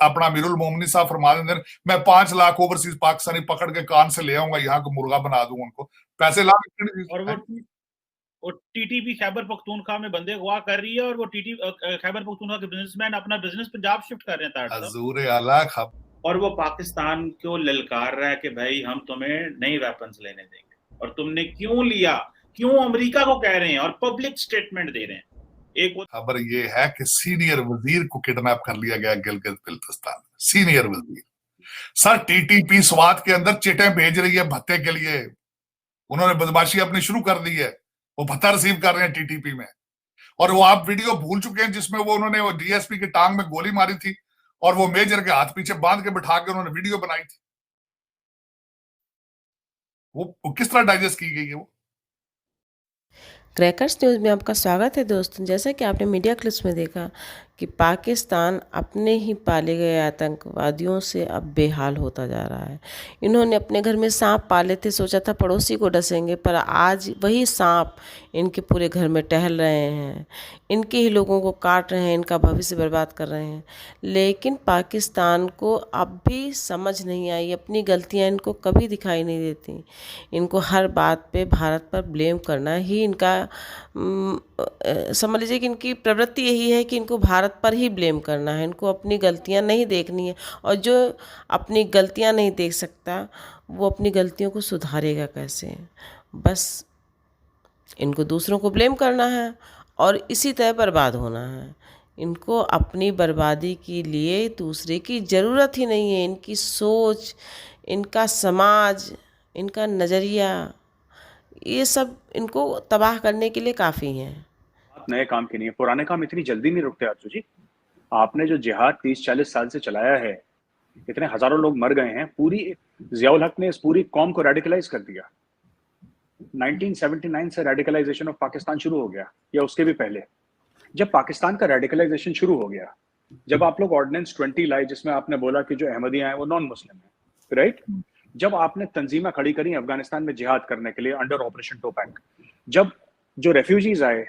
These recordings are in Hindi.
अपना अमीरुल मोमिनीन साहब फरमा देंगे मैं 5 लाख ओवरसीज पाकिस्तानी पकड़ के कान से ले आऊंगा, यहाँ को मुर्गा बना दूंगा, उनको पैसे ला। और वो टीटीपी खैबर पख्तूनख्वा में बंदे अगवा कर रही है, और वो खैबर पख्तूनख्वा के बिजनेसमैन अपना बिजनेस पंजाब शिफ्ट कर रहे हैं। हजूर आला खब और वो पाकिस्तान को ललकार रहा है कि भाई हम तुम्हें नई वेपन्स लेने देंगे, और तुमने क्यों लिया, क्यों अमेरिका को कह रहे हैं और पब्लिक स्टेटमेंट दे रहे हैं। एक खबर ये है कि सीनियर वजीर को किडनैप कर लिया गया गिलगित बिल्तिस्तान। सीनियर वजीर सर, टीटीपी स्वात के अंदर चिटें भेज रही है भत्ते के लिए। उन्होंने बदमाशी अपनी शुरू कर दी है, वो भत्ता रिसीव कर रहे हैं टीटीपी में। और वो आप वीडियो भूल चुके हैं जिसमें वो उन्होंने वो डीएसपी की टांग में गोली मारी थी और वो मेजर के हाथ पीछे बांध के बिठा के उन्होंने वीडियो बनाई थी। वो किस तरह डाइजेस्ट की गई है वो। क्रैकर्स न्यूज़ में आपका स्वागत है दोस्तों। जैसा कि आपने मीडिया क्लिप्स में देखा कि पाकिस्तान अपने ही पाले गए आतंकवादियों से अब बेहाल होता जा रहा है। इन्होंने अपने घर में सांप पाले थे, सोचा था पड़ोसी को डसेंगे, पर आज वही सांप इनके पूरे घर में टहल रहे हैं, इनके ही लोगों को काट रहे हैं, इनका भविष्य बर्बाद कर रहे हैं। लेकिन पाकिस्तान को अब भी समझ नहीं आई, अपनी गलतियां इनको कभी दिखाई नहीं देती। इनको हर बात पे भारत पर ब्लेम करना ही इनका समझ लीजिए कि इनकी प्रवृत्ति यही है कि इनको भारत पर ही ब्लेम करना है, इनको अपनी गलतियां नहीं देखनी है। और जो अपनी गलतियां नहीं देख सकता वो अपनी गलतियों को सुधारेगा कैसे। बस इनको दूसरों को ब्लेम करना है और इसी तरह बर्बाद होना है। इनको अपनी बर्बादी के लिए दूसरे की ज़रूरत ही नहीं है। इनकी सोच, इनका समाज, इनका नज़रिया, ये सब इनको तबाह करने के लिए काफ़ी हैं। नए काम के नहीं, पुराने काम इतनी जल्दी नहीं रुकते आरजू जी। आपने जो जिहाद 30-40 साल से चलाया है, इतने हजारों लोग मर गए हैं, पूरी जियाउल हक ने इस पूरी कौम को रेडिकलाइज कर दिया। 1979 से रेडिकलाइजेशन ऑफ पाकिस्तान शुरू हो गया, या उसके भी पहले। जब पाकिस्तान का रेडिकलाइजेशन शुरू हो गया, जब आप लोग ऑर्डिनेंस 20 लाए जिसमें आपने बोला कि जो अहमदिया हैं वो नॉन मुस्लिम है, राइट? जब आपने तंजीमें खड़ी करी अफगानिस्तान में जिहाद करने के लिए अंडर ऑपरेशन टोपैक, जब जो रेफ्यूजीज आए,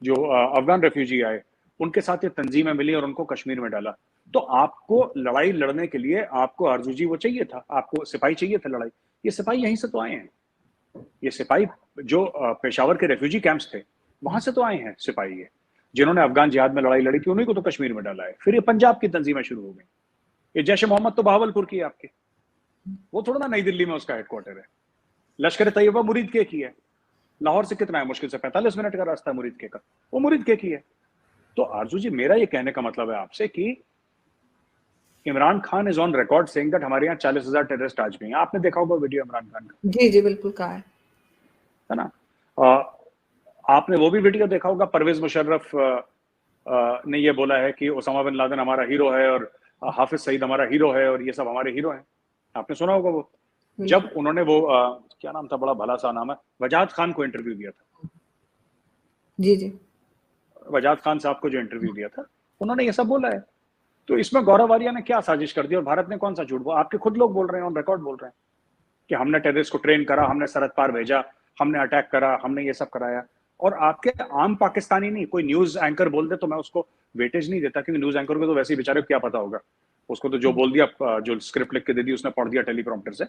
जो अफगान रेफ्यूजी आए, उनके साथ ये तंजीमें मिली और उनको कश्मीर में डाला, तो आपको लड़ाई लड़ने के लिए आपको आरजूजी वो चाहिए था, आपको सिपाही चाहिए था लड़ाई। ये सिपाही यहीं से तो आए हैं, ये सिपाही जो पेशावर के रेफ्यूजी कैंप्स थे वहां से तो आए हैं सिपाही, ये जिन्होंने अफगान जिहाद में लड़ाई लड़ी थी उन्हीं को तो कश्मीर में डाला है। फिर ये पंजाब की तंजीमें शुरू हो गई। ये जैश मोहम्मद तो बहावलपुर की है आपके, वो थोड़ा ना नई दिल्ली में उसका हेडक्वार्टर है। लश्कर तैयबा मुरीद के की है, लाहौर से कितना है, मुश्किल से 45 मिनट का रास्ता है मुरीद के का, वो मुरीद के की है। तो आरजू जी, मेरा ये कहने का मतलब है आपसे कि Imran Khan is on record saying that हमारे यहाँ 40,000 टेररिस्ट आज भी हैं। आपने देखा होगा वीडियो इमरान खान का। जी जी बिल्कुल कहा है ना। आपने वो भी वीडियो देखा होगा, परवेज मुशर्रफ ने ये बोला है कि ओसामा बिन लादेन हमारा हीरो है और हाफिज सईद हमारा हीरो है और ये सब हमारे हीरो हैं। आपने सुना होगा वो, जब उन्होंने वो क्या नाम था, बड़ा भला सा नाम है, वजाद खान को इंटरव्यू दिया था। जी जी, वजाद खान साहब को जो इंटरव्यू दिया था, उन्होंने ये सब बोला है। तो इसमें गौरव आर्या ने क्या साजिश कर दी और भारत ने कौन सा झूठ बोला? आपके खुद लोग बोल रहे हैं, ऑन रिकॉर्ड बोल रहे हैं कि हमने टेररिस्ट को ट्रेन करा, हमने सरहद पार भेजा, हमने अटैक करा, हमने ये सब कराया। और आपके आम पाकिस्तानी नहीं, कोई न्यूज एंकर बोल दे तो मैं उसको वेटेज नहीं देता, क्योंकि न्यूज एंकर को तो वैसे ही बेचारे को क्या पता होगा, उसको तो जो बोल दिया, जो स्क्रिप्ट लिख के दे दी उसने पढ़ दिया टेलीप्रॉम्प्टर से।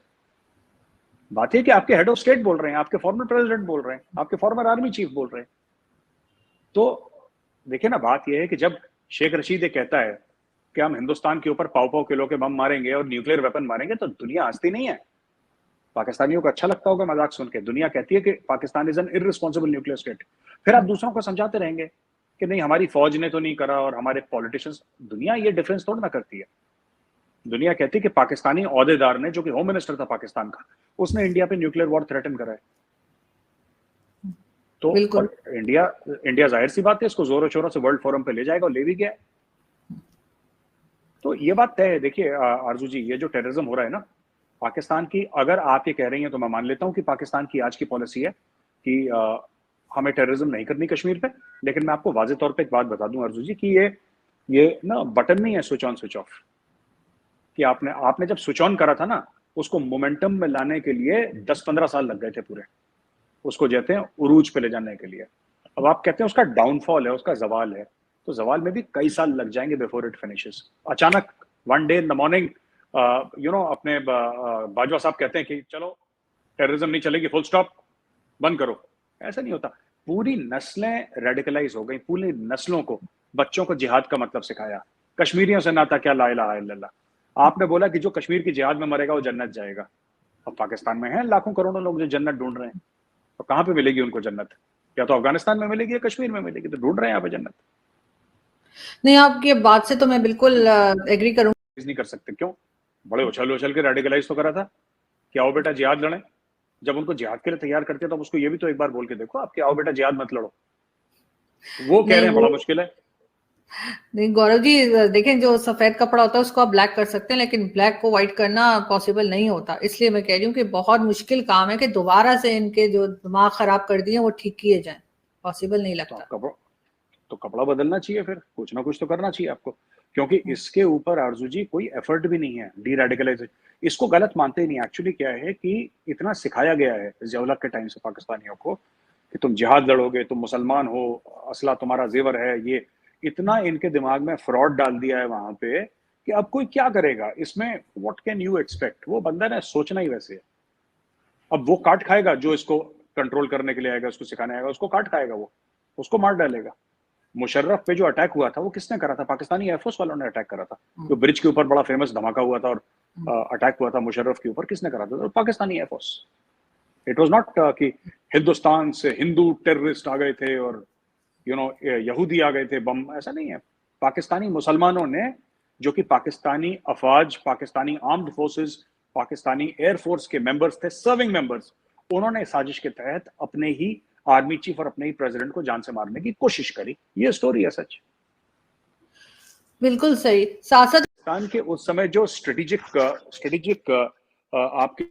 बात है कि आपके हेड ऑफ स्टेट बोल रहे हैं, आपके फॉर्मर प्रेसिडेंट बोल रहे हैं, आपके फॉर्मर आर्मी चीफ बोल रहे हैं। तो देखिए ना, बात यह है कि जब शेख रशीद ये कहता है कि हम हिंदुस्तान के ऊपर पाव किलो के बम मारेंगे और न्यूक्लियर वेपन मारेंगे, तो दुनिया हंसती नहीं है। पाकिस्तानियों को अच्छा लगता होगा मजाक सुन के। दुनिया कहती है कि Pakistan is an irresponsible nuclear state. फिर आप दूसरों को समझाते रहेंगे कि नहीं हमारी फौज ने तो नहीं करा और हमारे पॉलिटिशियंस। दुनिया ये डिफरेंस थोड़ा ना करती है। दुनिया कहती है कि पाकिस्तानी ओहदेदार ने, जो कि होम मिनिस्टर था पाकिस्तान का, उसने इंडिया पे न्यूक्लियर वॉर थ्रेटन करा है। तो इंडिया जाहिर सी बात है इसको जोरों शोरों से वर्ल्ड फोरम पे ले जाएगा और ले भी गया। तो ये बात तय है। देखिए आरजू जी, ये जो टेररिज्म हो रहा है ना पाकिस्तान की, अगर आप ये कह रही हैं तो मैं मान लेता हूं कि पाकिस्तान की आज की पॉलिसी है कि हमें टेररिज्म नहीं करनी कश्मीर पे। लेकिन मैं आपको वाज़े तौर पे एक बात बता दूं आरजू जी कि ये ना बटन नहीं है स्विच ऑन स्विच ऑफ, कि आपने जब स्विच ऑन करा था ना, उसको मोमेंटम में लाने के लिए 10-15 साल लग गए थे पूरे, उसको कहते हैं उरूज पे ले जाने के लिए। अब आप कहते हैं उसका डाउनफॉल है, उसका जवाल है, तो जवाल में भी कई साल लग जाएंगे बिफोर इट फिनिशेस। अचानक one day in the morning अपने बाजवा साहब कहते हैं कि चलो टेररिज्म नहीं चलेगी, फुल स्टॉप, बंद करो। ऐसा नहीं होता। पूरी नस्लें रेडिकलाइज हो गई, पूरी नस्लों को, बच्चों को जिहाद का मतलब सिखाया। कश्मीरियों से नाता क्या, ला इलाहा इल्लल्लाह। आपने बोला कि जो कश्मीर की जिहाद में मरेगा वो जन्नत जाएगा। अब पाकिस्तान में हैं लाखों करोड़ों लोग जो जन्नत ढूंढ रहे हैं, तो कहाँ पे मिलेगी उनको जन्नत? या तो अफगानिस्तान में मिलेगी या कश्मीर में मिलेगी, तो ढूंढ रहे हैं यहाँ पे जन्नत। नहीं, आपकी बात से तो मैं बिल्कुल एग्री करूंगा। नहीं कर सकते, क्यों? बड़े उछल उछल के रेडिकलाइज तो करा था कि आओ बेटा जिहाद लड़ें। जब उनको जिहाद के लिए तैयार करते तो उसको ये भी तो एक बार बोल के देखो आप कि आओ बेटा जिहाद मत लड़ो। वो कह रहे हैं बड़ा मुश्किल है। नहीं गौरव जी, देखें, जो सफेद कपड़ा होता है उसको आप ब्लैक कर सकते हैं, लेकिन ब्लैक को व्हाइट करना पॉसिबल नहीं होता। इसलिए मैं कह रही हूँ कि बहुत मुश्किल काम है कि दोबारा से इनके जो दिमाग खराब कर दिए वो ठीक किए जाएं। पॉसिबल नहीं लगता। तो कपड़ा बदलना चाहिए, फिर कुछ ना कुछ तो करना चाहिए आपको, क्योंकि इसके ऊपर आरजू जी कोई एफर्ट भी नहीं है डी रेडिकलाइजेशन। इसको गलत मानते ही नहीं। एक्चुअली क्या है कि इतना सिखाया गया है ज़िया-उल-हक के टाइम से पाकिस्तानियों को कि तुम जिहाद लड़ोगे, तुम मुसलमान हो, असला तुम्हारा जेवर है। ये इतना इनके दिमाग में फ्रॉड डाल दिया है वहां पे कि अब कोई क्या करेगा इसमें। What can you expect? वो बंदा ने सोचना ही वैसे है। अब वो काट खाएगा जो इसको कंट्रोल करने के लिए आएगा, उसको सिखाने आएगा, उसको काट खाएगा, वो उसको मार डालेगा। मुशर्रफ पे जो अटैक हुआ था वो किसने करा था? पाकिस्तानी एयरफोर्स वालों ने अटैक करा था। जो ब्रिज के ऊपर बड़ा फेमस धमाका हुआ था और अटैक हुआ था मुशर्रफ के ऊपर, किसने करा था? तो Pakistani air force. It was not कि हिंदुस्तान से हिंदू टेररिस्ट आ गए थे और यहूदी आ गए थे बम। ऐसा नहीं है। पाकिस्तानी मुसलमानों ने, जो कि पाकिस्तानी अफवाज, Pakistani armed forces, Pakistani air force के मेंबर्स थे, सर्विंग मेंबर्स, उन्होंने साजिश के तहत अपने ही आर्मी चीफ और अपने ही प्रेसिडेंट को जान से मारने की कोशिश करी। ये स्टोरी है सच। बिल्कुल सही। पाकिस्तान के उस समय जो स्ट्रेटेजिक आपके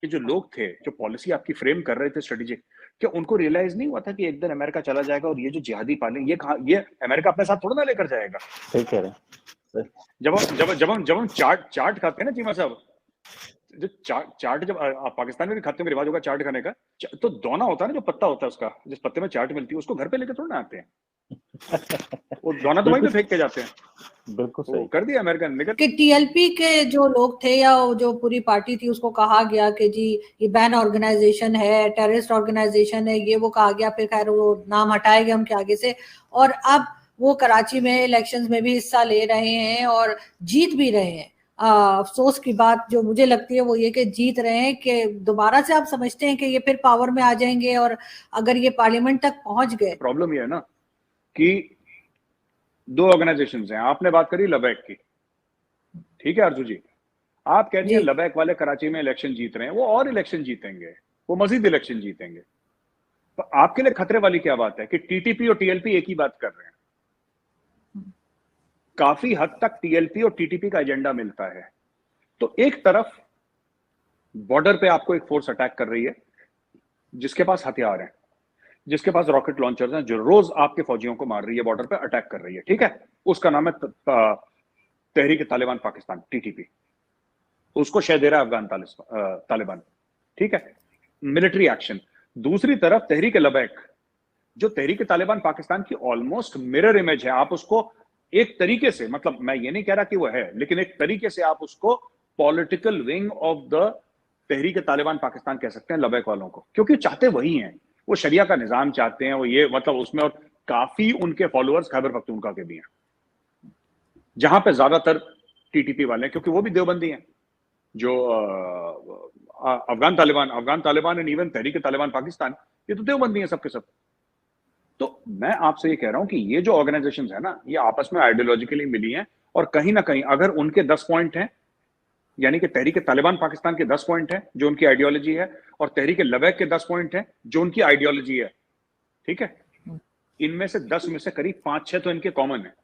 जो लोग थे, जो पॉलिसी आपकी फ्रेम कर रहे थे स्ट्रेटेजिक, क्या उनको रियलाइज नहीं हुआ था कि एक दिन अमेरिका चला जाएगा और ये जो जिहादी पाले ये अमेरिका अपने साथ थोड़ा ना लेकर जाएगा? सही कह रहे हैं। जब हम चाट खाते हैं ना चीमा साहब, जो चाट जब आप पाकिस्तान में भी खाते हैं, रिवाज होगा चाट खाने का, तो दोना होता है ना, जो पत्ता होता है उसका, जिस पत्ते में चाट मिलती है, उसको घर पे लेके थोड़ा ना आते हैं। वो दोना तो वहीं पे फेंक के जाते हैं। बिल्कुल सही कर दिया अमेरिकन ने कि टीएलपी के जो लोग थे या जो पूरी पार्टी थी उसको कहा गया कि जी ये बैन ऑर्गेनाइजेशन है, टेररिस्ट ऑर्गेनाइजेशन है, ये वो कहा गया। फिर खैर वो नाम हटाया गया उनके आगे से, और अब वो कराची में इलेक्शंस में भी हिस्सा ले रहे हैं और जीत भी रहे हैं। अफसोस की बात जो मुझे लगती है वो ये कि जीत रहे हैं, कि दोबारा से आप समझते हैं कि ये फिर पावर में आ जाएंगे, और अगर ये पार्लियामेंट तक पहुंच गए। प्रॉब्लम ये है ना कि दो ऑर्गेनाइजेशंस हैं। आपने बात करी लबैक की, ठीक है आरजू जी, आप कहती हैं लबैक वाले कराची में इलेक्शन जीत रहे हैं, वो और इलेक्शन जीतेंगे, वो मजीद इलेक्शन जीतेंगे। तो आपके लिए खतरे वाली क्या बात है कि टीटीपी और टीएलपी एक ही बात कर रहे हैं? काफी हद तक टीएलपी और टीटीपी का एजेंडा मिलता है। तो एक तरफ बॉर्डर पे आपको एक फोर्स अटैक कर रही है जिसके पास हथियार हैं, जिसके पास रॉकेट लॉन्चर्स हैं, जो रोज आपके फौजियों को मार रही है, बॉर्डर पे अटैक कर रही है, ठीक है। उसका नाम है तहरीक तालिबान पाकिस्तान, टीटीपी। उसको शह दे रहा है अफगान तालिबान, ठीक है, मिलिट्री एक्शन। दूसरी तरफ तहरीक लबैक, जो तहरीक तालिबान पाकिस्तान की ऑलमोस्ट मिरर इमेज है। आप उसको एक तरीके से, मतलब मैं ये नहीं कह रहा कि वो है, लेकिन एक तरीके से आप उसको पॉलिटिकल विंग ऑफ द तहरीक तालिबान पाकिस्तान कह सकते हैं लबैक वालों को, क्योंकि चाहते वही हैं। वो शरिया का निजाम चाहते हैं, वो ये मतलब उसमें, और काफी उनके फॉलोअर्स खैबर पख्तूनख्वा के भी हैं, जहां पे ज्यादातर टीटीपी वाले हैं, क्योंकि वो भी देवबंदी हैं। जो अफगान तालिबान एंड इवन तहरीक तालिबान पाकिस्तान, ये तो देवबंदी हैं सबके सब। तो मैं आपसे ये कह रहा हूं कि ये जो ऑर्गेनाइजेशंस है ना, ये आपस में आइडियोलॉजिकली मिली हैं, और कहीं ना कहीं अगर उनके 10 पॉइंट हैं, यानी कि तहरीक तालिबान पाकिस्तान के 10 पॉइंट हैं जो उनकी आइडियोलॉजी है, और तहरीक लबैक के 10 पॉइंट हैं जो उनकी आइडियोलॉजी है, ठीक है, इनमें से 10 में से करीब 5-6 तो इनके कॉमन है।